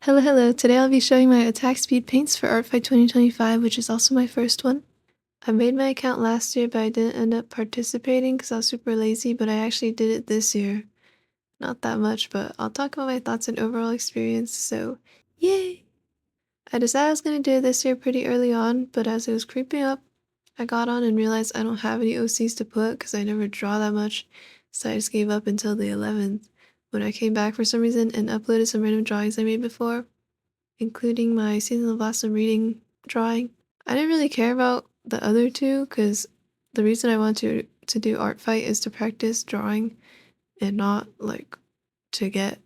Hello, hello. Today I'll be showing my attack speed paints for Artfight 2025, which is also my first one. I made my account last year, but I didn't end up participating because I was super lazy, but I actually did it this year. Not that much, but I'll talk about my thoughts and overall experience, so yay! I decided I was going to do it this year pretty early on, but as it was creeping up, I got on and realized I don't have any OCs to put because I never draw that much, so I just gave up until the 11th, when I came back for some reason and uploaded some random drawings I made before, including my Season of Blossom reading drawing. I didn't really care about the other two because the reason I wanted to do Artfight is to practice drawing and not like to get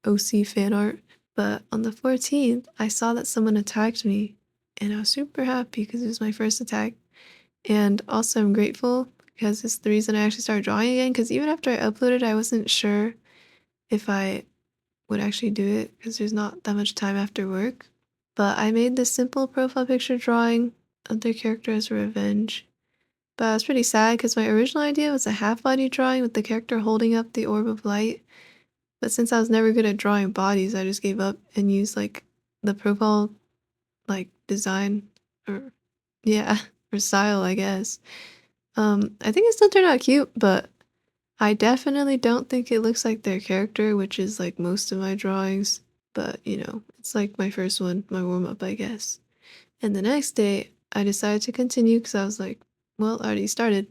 OC fan art. But on the 14th, I saw that someone attacked me and I was super happy because it was my first attack. And also I'm grateful because it's the reason I actually started drawing again, because even after I uploaded, I wasn't sure if I would actually do it because there's not that much time after work. But I made this simple profile picture drawing of their character as revenge. But I was pretty sad because my original idea was a half-body drawing with the character holding up the orb of light. But since I was never good at drawing bodies, I just gave up and used like the profile like design or yeah, or style, I guess. I think it still turned out cute, but I definitely don't think it looks like their character, which is like most of my drawings. But it's like my first one, my warm-up, I guess. And the next day, I decided to continue because I was like, well, I already started.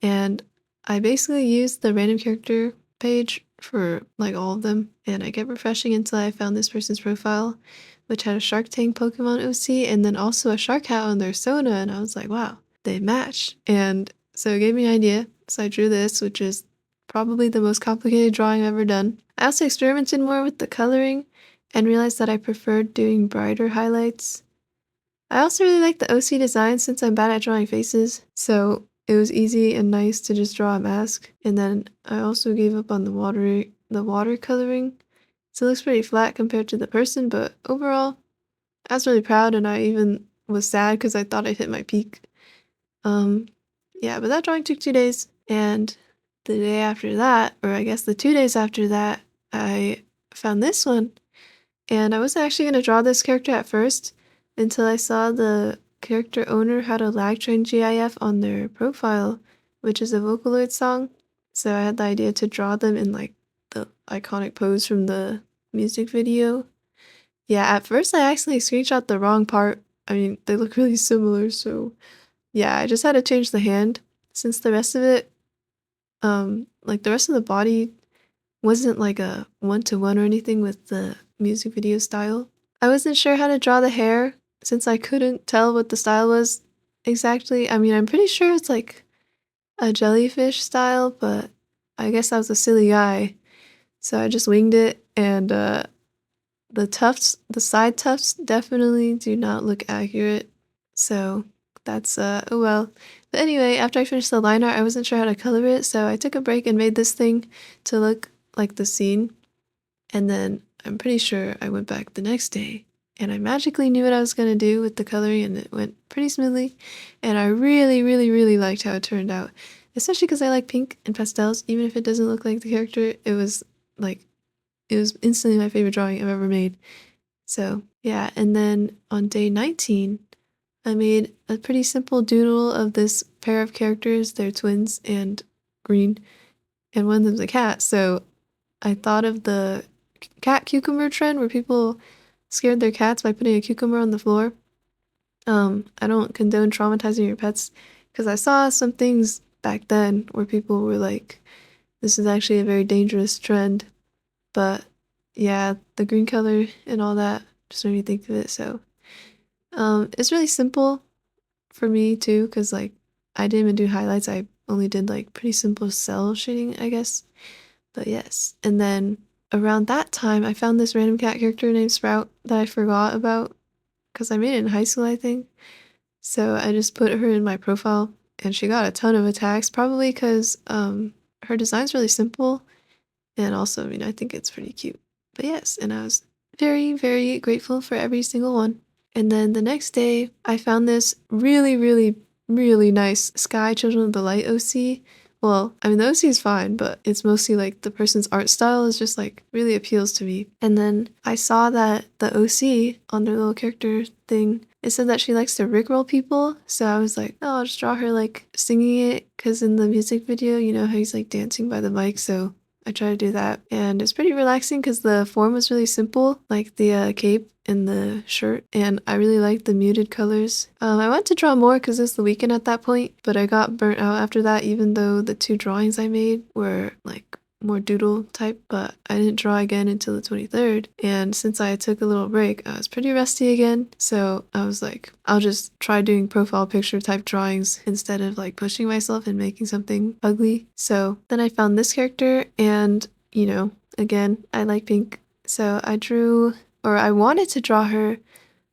And I basically used the random character page for like all of them. And I kept refreshing until I found this person's profile, which had a Shark Tank Pokemon OC and then also a shark hat on their Sona. And I was like, wow, they match. And so it gave me an idea. So I drew this, which is probably the most complicated drawing I've ever done. I also experimented more with the coloring and realized that I preferred doing brighter highlights. I also really like the OC design since I'm bad at drawing faces, so it was easy and nice to just draw a mask. And then I also gave up on the water coloring, so it looks pretty flat compared to the person, but overall, I was really proud and I even was sad because I thought I'd hit my peak. Yeah, but that drawing took 2 days, and the day after that, or I guess the 2 days after that, I found this one. And I wasn't actually going to draw this character at first until I saw the character owner had a lag train GIF on their profile, which is a Vocaloid song. So I had the idea to draw them in like the iconic pose from the music video. Yeah, at first I accidentally screenshot the wrong part. I mean, they look really similar, so yeah, I just had to change the hand since the rest of it, like the rest of the body wasn't like a one-to-one or anything with the music video style. I wasn't sure how to draw the hair since I couldn't tell what the style was exactly. I mean, I'm pretty sure it's like a jellyfish style, but I guess I was a silly guy. So I just winged it, and the side tufts definitely do not look accurate. So that's oh well. But anyway, after I finished the line art, I wasn't sure how to color it, so I took a break and made this thing to look like the scene. And then I'm pretty sure I went back the next day and I magically knew what I was going to do with the coloring, and it went pretty smoothly. And I really, really, really liked how it turned out, especially because I like pink and pastels. Even if it doesn't look like the character, it was instantly my favorite drawing I've ever made. So yeah, and then on day 19, I made a pretty simple doodle of this pair of characters. They're twins and green, and one of them's a cat. So I thought of the cat cucumber trend where people scared their cats by putting a cucumber on the floor. I don't condone traumatizing your pets because I saw some things back then where people were like, this is actually a very dangerous trend. But yeah, the green color and all that just made me think of it. So it's really simple for me too, because like I didn't even do highlights. I only did like pretty simple cell shading, I guess. But yes, and then around that time, I found this random cat character named Sprout that I forgot about because I made it in high school, I think. So I just put her in my profile, and she got a ton of attacks, probably because her design's really simple, and also, I mean, I think it's pretty cute. But yes, and I was very, very grateful for every single one. And then the next day, I found this really, really, really nice Sky Children of the Light OC, Well, I mean, the OC is fine, but it's mostly like the person's art style is just like really appeals to me. And then I saw that the OC on their little character thing, it said that she likes to rickroll people. So I was like, oh, I'll just draw her like singing it. Cause in the music video, you know how he's like dancing by the mic. So I try to do that. And it's pretty relaxing because the form was really simple, like the cape and the shirt, and I really liked the muted colors. I wanted to draw more because it was the weekend at that point, but I got burnt out after that, even though the 2 drawings I made were like more doodle type, but I didn't draw again until the 23rd. And since I took a little break, I was pretty rusty again. So I was like, I'll just try doing profile picture type drawings instead of like pushing myself and making something ugly. So then I found this character and, you know, again, I like pink. So I drew, or I wanted to draw her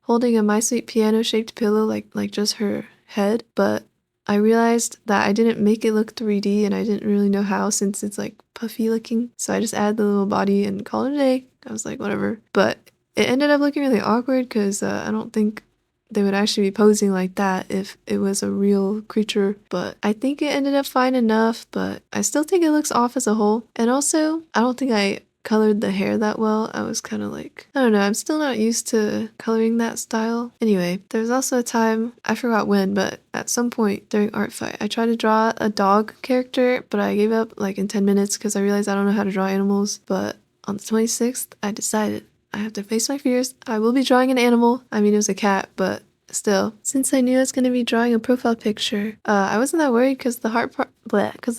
holding a My Sweet Piano shaped pillow, like just her head, but I realized that I didn't make it look 3D and I didn't really know how since it's like puffy looking. So I just added the little body and called it a day. I was like, whatever. But it ended up looking really awkward because I don't think they would actually be posing like that if it was a real creature. But I think it ended up fine enough, but I still think it looks off as a whole. And also, I don't think I colored the hair that well. I was kind of like, I don't know, I'm still not used to coloring that style. Anyway, there was also a time, I forgot when, but at some point during Artfight, I tried to draw a dog character, but I gave up like in 10 minutes because I realized I don't know how to draw animals. But on the 26th, I decided I have to face my fears. I will be drawing an animal. I mean, it was a cat, but still, since I knew I was going to be drawing a profile picture, I wasn't that worried because the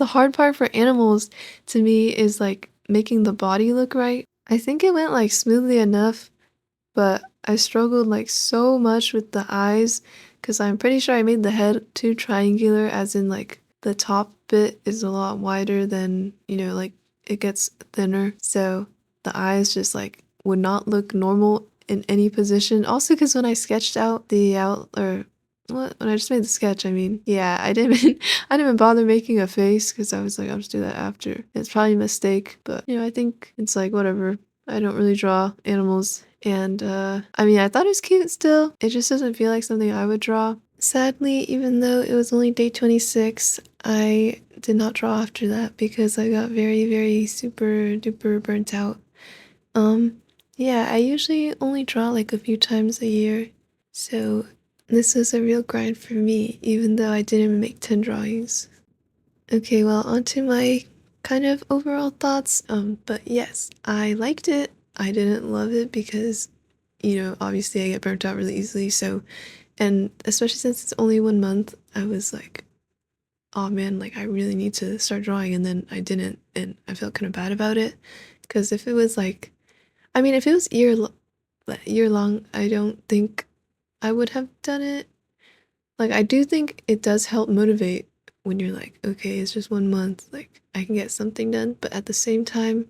hard part for animals to me is like making the body look right. I think it went like smoothly enough, but I struggled like so much with the eyes because I'm pretty sure I made the head too triangular, as in like the top bit is a lot wider than, you know, like it gets thinner. So the eyes just like would not look normal in any position. Also because when I sketched out when I just made the sketch, I mean, yeah, I didn't even bother making a face because I was like, I'll just do that after. It's probably a mistake, but you know, I think it's like whatever. I don't really draw animals, and I mean, I thought it was cute still. It just doesn't feel like something I would draw. Sadly, even though it was only day 26, I did not draw after that because I got very, very super duper burnt out. Yeah, I usually only draw like a few times a year, so this was a real grind for me, even though I didn't make 10 drawings. Okay, well, on to my kind of overall thoughts. But yes, I liked it. I didn't love it because, you know, obviously I get burnt out really easily. So, and especially since it's only 1 month, I was like, oh man, like I really need to start drawing. And then I didn't, and I felt kind of bad about it. Because if it was like, I mean, if it was year long, I don't think I would have done it. Like, I do think it does help motivate when you're like, okay, it's just 1 month, like, I can get something done. But at the same time,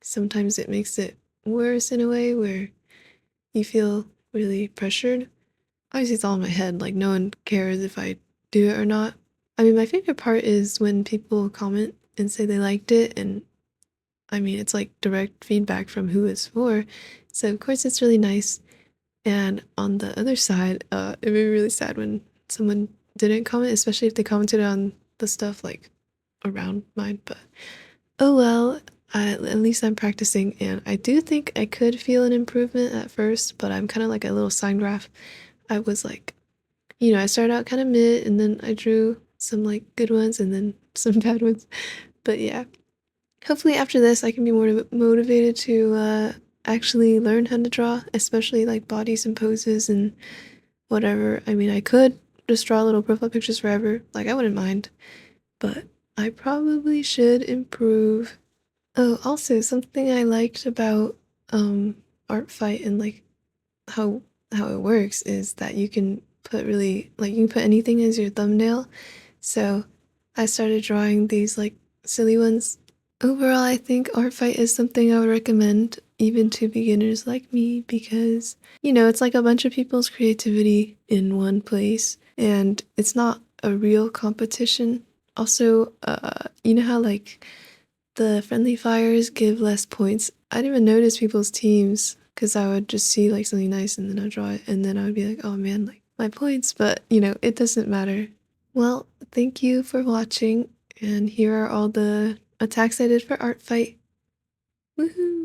sometimes it makes it worse in a way where you feel really pressured. Obviously, it's all in my head, like, no one cares if I do it or not. I mean, my favorite part is when people comment and say they liked it, and I mean, it's like direct feedback from who it's for. So, of course, it's really nice. And on the other side, it made me really sad when someone didn't comment, especially if they commented on the stuff like around mine. But oh well, at least I'm practicing, and I do think I could feel an improvement at first, but I'm kind of like a little sine graph. I was like, you know, I started out kind of mid, and then I drew some like good ones and then some bad ones. But yeah, hopefully after this, I can be more motivated to actually learn how to draw, especially like bodies and poses and whatever. I mean, I could just draw little profile pictures forever. Like, I wouldn't mind, but I probably should improve. Oh, also something I liked about Artfight and like how it works is that you can put really like you can put anything as your thumbnail. So I started drawing these like silly ones. Overall, I think Artfight is something I would recommend even to beginners like me because, you know, it's like a bunch of people's creativity in one place and it's not a real competition. Also, you know how like the friendly fires give less points? I didn't even notice people's teams because I would just see like something nice and then I'd draw it and then I would be like, oh man, like my points, but you know, it doesn't matter. Well, thank you for watching. And here are all the attacks I did for Artfight. Woohoo!